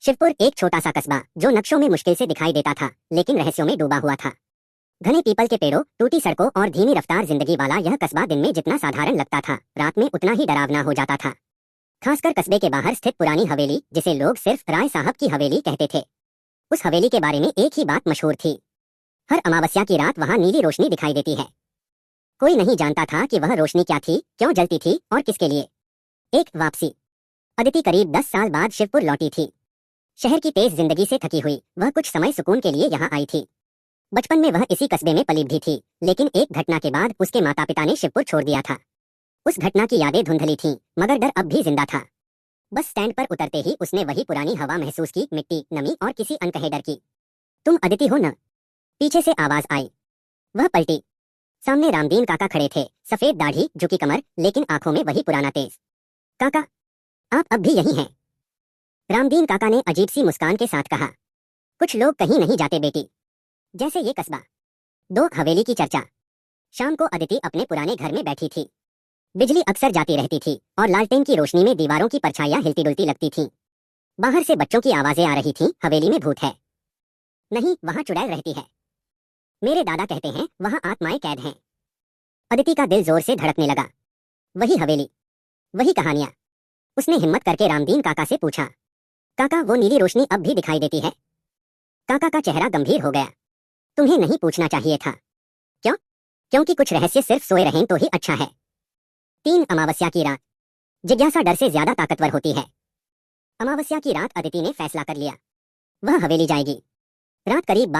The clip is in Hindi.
शिवपुर एक छोटा सा कस्बा जो नक्शों में मुश्किल से दिखाई देता था, लेकिन रहस्यों में डूबा हुआ था। घने पीपल के पेड़ों, टूटी सड़कों और धीमी रफ्तार जिंदगी वाला यह कस्बा दिन में जितना साधारण लगता था, रात में उतना ही डरावना हो जाता था। खासकर कस्बे के बाहर स्थित पुरानी हवेली, जिसे लोग सिर्फ राय साहब की हवेली कहते थे। उस हवेली के बारे में एक ही बात मशहूर थी, हर अमावस्या की रात वहां नीली रोशनी दिखाई देती है। कोई नहीं जानता था कि वह रोशनी क्या थी, क्यों जलती थी और किसके लिए। एक वापसी। अदिति करीब 10 साल बाद शिवपुर लौटी थी। शहर की तेज जिंदगी से थकी हुई वह कुछ समय सुकून के लिए यहाँ आई थी। बचपन में वह इसी कस्बे में पली भी थी, लेकिन एक घटना के बाद उसके माता पिता ने शिवपुर छोड़ दिया था। उस घटना की यादें धुंधली थीं, मगर डर अब भी जिंदा था। बस स्टैंड पर उतरते ही उसने वही पुरानी हवा महसूस की, मिट्टी, नमी और किसी अनकहे डर की। तुम अदिति हो न? पीछे से आवाज आई। वह पलटी। सामने रामदीन काका खड़े थे, सफेद दाढ़ी, झुकी कमर, लेकिन आंखों में वही पुराना तेज। काका, आप अब भी यही हैं? रामदीन काका ने अजीब सी मुस्कान के साथ कहा। कुछ लोग कहीं नहीं जाते बेटी, जैसे ये कस्बा। 2 हवेली की चर्चा। शाम को अदिति अपने पुराने घर में बैठी थी। बिजली अक्सर जाती रहती थी और लालटेन की रोशनी में दीवारों की परछाइयां हिलती डुलती लगती थीं। बाहर से बच्चों की आवाजें आ रही थीं, हवेली में भूत है। नहीं, वहां चुड़ैल रहती है। मेरे दादा कहते हैं वहां आत्माएं कैद हैं। अदिति का दिल जोर से धड़कने लगा। वही हवेली, वही कहानियां। उसने हिम्मत करके रामदीन काका से पूछा, काका, वो नीली रोशनी अब भी दिखाई देती है? काका का चेहरा गंभीर हो गया। तुम्हें नहीं पूछना चाहिए था। क्यों? क्योंकि कुछ रहस्य सिर्फ सोए रहें तो ही अच्छा है। 3 अमावस्या की रात। जिज्ञासा डर से ज्यादा ताकतवर होती है। अमावस्या की रात अदिति ने फैसला कर लिया, वह हवेली जाएगी। रात करीब